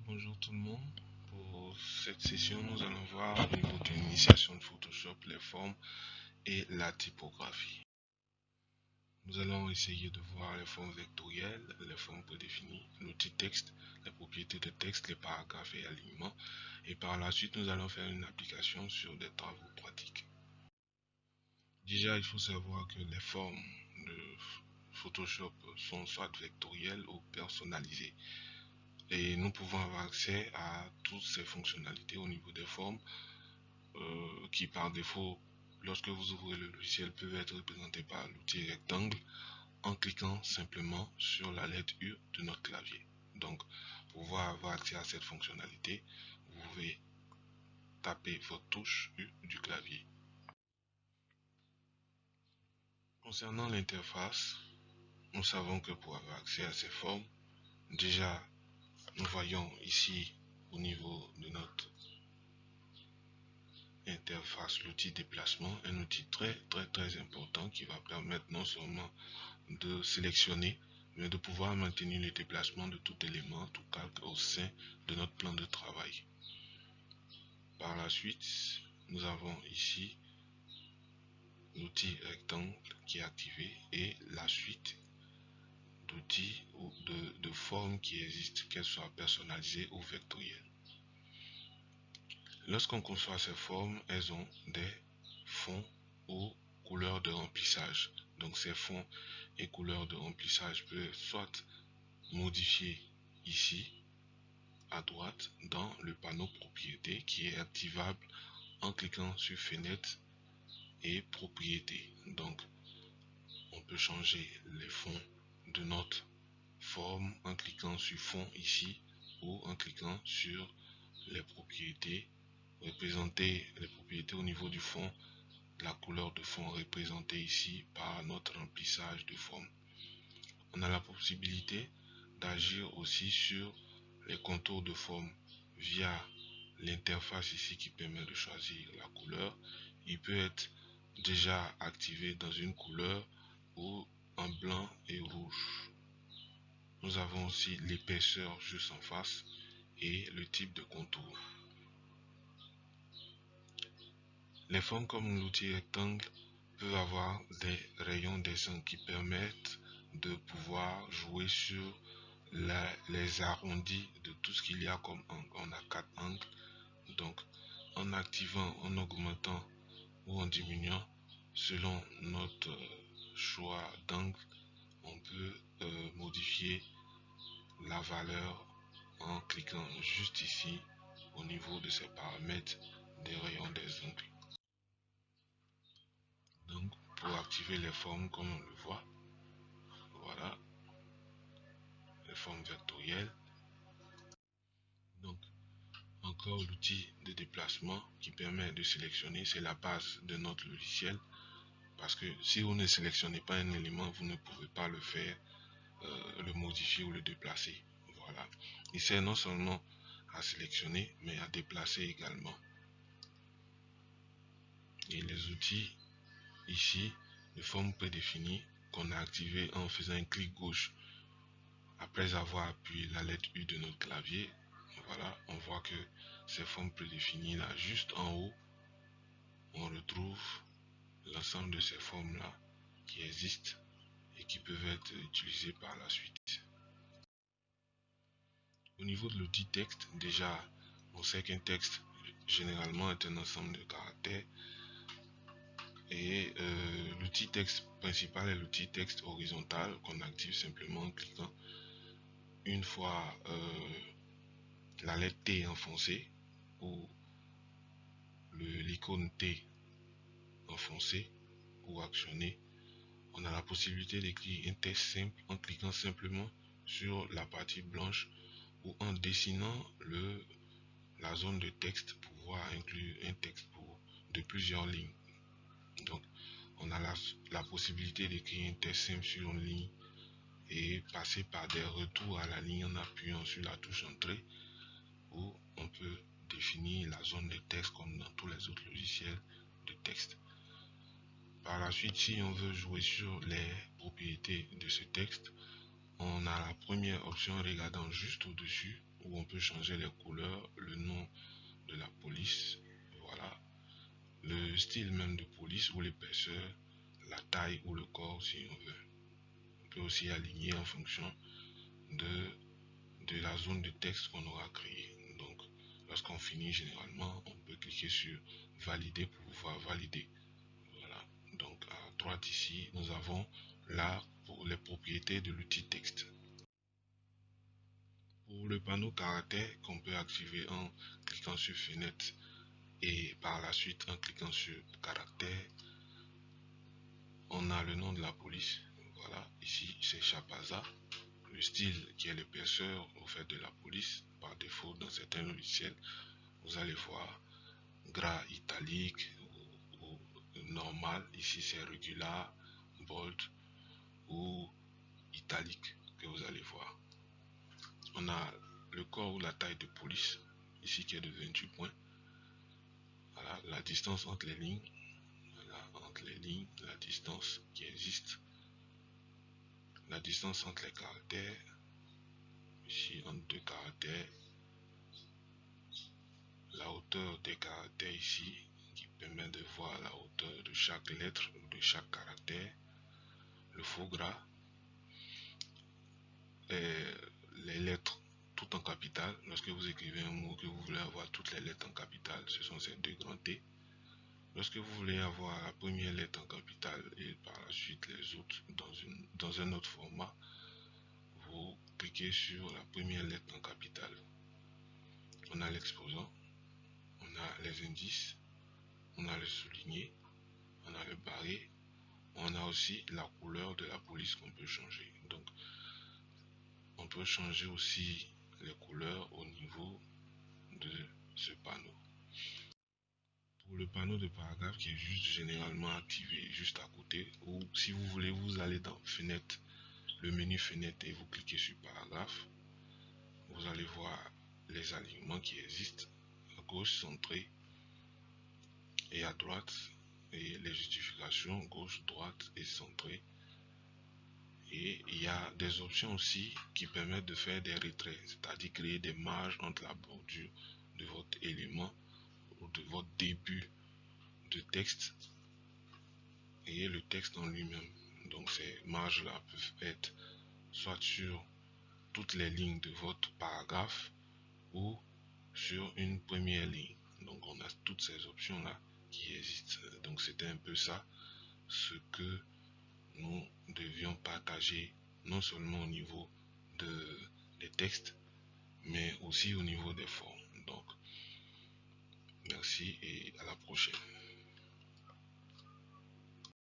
Bonjour tout le monde. Pour cette session, nous allons voir au niveau de l'initiation de Photoshop les formes et la typographie. Nous allons essayer de voir les formes vectorielles, les formes prédéfinies, l'outil texte, les propriétés de texte, les paragraphes et alignements. Et par la suite, nous allons faire une application sur des travaux pratiques. Déjà, il faut savoir que les formes de Photoshop sont soit vectorielles ou personnalisées. Et nous pouvons avoir accès à toutes ces fonctionnalités au niveau des formes qui par défaut, lorsque vous ouvrez le logiciel, peuvent être représentées par l'outil rectangle en cliquant simplement sur la lettre U de notre clavier. Donc, pour pouvoir avoir accès à cette fonctionnalité, vous pouvez taper votre touche U du clavier. Concernant l'interface, nous savons que pour avoir accès à ces formes, déjà, nous voyons ici au niveau de notre interface l'outil déplacement, un outil très important qui va permettre non seulement de sélectionner mais de pouvoir maintenir le déplacement de tout élément, tout calque au sein de notre plan de travail. Par la suite, nous avons ici l'outil rectangle qui est activé et la suite d'outils ou de formes qui existent, qu'elles soient personnalisées ou vectorielles. Lorsqu'on conçoit ces formes, elles ont des fonds ou couleurs de remplissage. Donc ces fonds et couleurs de remplissage peuvent soit modifier ici à droite dans le panneau propriétés qui est activable en cliquant sur fenêtre et propriétés. Donc on peut changer les fonds de notre forme en cliquant sur fond ici ou en cliquant sur les propriétés, représenter les propriétés au niveau du fond, la couleur de fond représentée ici par notre remplissage de forme. On a la possibilité d'agir aussi sur les contours de forme via l'interface ici qui permet de choisir la couleur. Il peut être déjà activé dans une couleur ou en blanc et rouge. Nous avons aussi l'épaisseur juste en face et le type de contour. Les formes comme l'outil rectangle peuvent avoir des rayons dessin qui permettent de pouvoir jouer sur les arrondis de tout ce qu'il y a comme angle. On a 4 angles, donc en activant, en augmentant ou en diminuant selon notre choix d'angle, on peut modifier la valeur en cliquant juste ici au niveau de ces paramètres des rayons des angles. Donc pour activer les formes comme on le voit, voilà les formes vectorielles. Donc encore l'outil de déplacement qui permet de sélectionner, c'est la base de notre logiciel parce que si vous ne sélectionnez pas un élément, vous ne pouvez pas le faire, le modifier ou le déplacer. Voilà, il sert non seulement à sélectionner mais à déplacer également. Et les outils ici de forme prédéfinie qu'on a activé en faisant un clic gauche après avoir appuyé la lettre U de notre clavier. Voilà, on voit que ces formes prédéfinies là, juste en haut, on retrouve l'ensemble de ces formes là qui existent et qui peuvent être utilisées par la suite. Au niveau de l'outil texte, déjà on sait qu'un texte généralement est un ensemble de caractères et l'outil texte principal est l'outil texte horizontal qu'on active simplement en cliquant une fois la lettre T enfoncée ou l'icône T enfoncée ou actionnée. On a la possibilité d'écrire un texte simple en cliquant simplement sur la partie blanche ou en dessinant la zone de texte pour pouvoir inclure un texte de plusieurs lignes. Donc on a la possibilité d'écrire un texte simple sur une ligne et passer par des retours à la ligne en appuyant sur la touche entrée, où on peut définir la zone de texte comme dans tous les autres logiciels de texte. Par la suite, si on veut jouer sur les propriétés de ce texte, on a la première option regardant juste au-dessus où on peut changer les couleurs, le nom de la police, voilà, le style même de police ou l'épaisseur, la taille ou le corps si on veut. On peut aussi aligner en fonction de la zone de texte qu'on aura créée. Donc, lorsqu'on finit, généralement, on peut cliquer sur valider pour pouvoir valider. Voilà. Donc, à droite ici, nous avons là pour les propriétés de l'outil texte. Pour le panneau caractère qu'on peut activer en cliquant sur fenêtre et par la suite en cliquant sur caractère, on a le nom de la police. Voilà, ici c'est Chapaza. Le style qui est l'épaisseur au fait de la police. Par défaut, dans certains logiciels, vous allez voir gras italique ou normal. Ici c'est regular, bold ou italique que vous allez voir. On a le corps ou la taille de police, ici qui est de 28 points. Voilà, la distance entre les lignes. Voilà, entre les lignes, la distance qui existe. La distance entre les caractères. Ici, entre deux caractères. La hauteur des caractères ici, qui permet de voir la hauteur de chaque lettre ou de chaque caractère. Le faux gras. Les lettres tout en capital. Lorsque vous écrivez un mot que vous voulez avoir toutes les lettres en capital, ce sont ces deux grands T. Lorsque vous voulez avoir la première lettre en capital et par la suite les autres dans un autre format, vous cliquez sur la première lettre en capital. On a l'exposant, on a les indices, on a le souligné, on a le barré, on a aussi la couleur de la police qu'on peut changer. Donc, on peut changer aussi les couleurs au niveau de ce panneau. Pour le panneau de paragraphe qui est juste généralement activé juste à côté, ou si vous voulez, vous allez dans fenêtre, le menu fenêtre et vous cliquez sur paragraphe, vous allez voir les alignements qui existent à gauche centré et à droite, et les justifications gauche, droite et centré. Et il y a des options aussi qui permettent de faire des retraits, c'est-à-dire créer des marges entre la bordure de votre élément ou de votre début de texte et le texte en lui-même. Donc ces marges-là peuvent être soit sur toutes les lignes de votre paragraphe ou sur une première ligne. Donc on a toutes ces options-là qui existent. Donc c'était un peu ça ce que nous devions partager, non seulement au niveau des textes, mais aussi au niveau des formes. Donc merci et à la prochaine.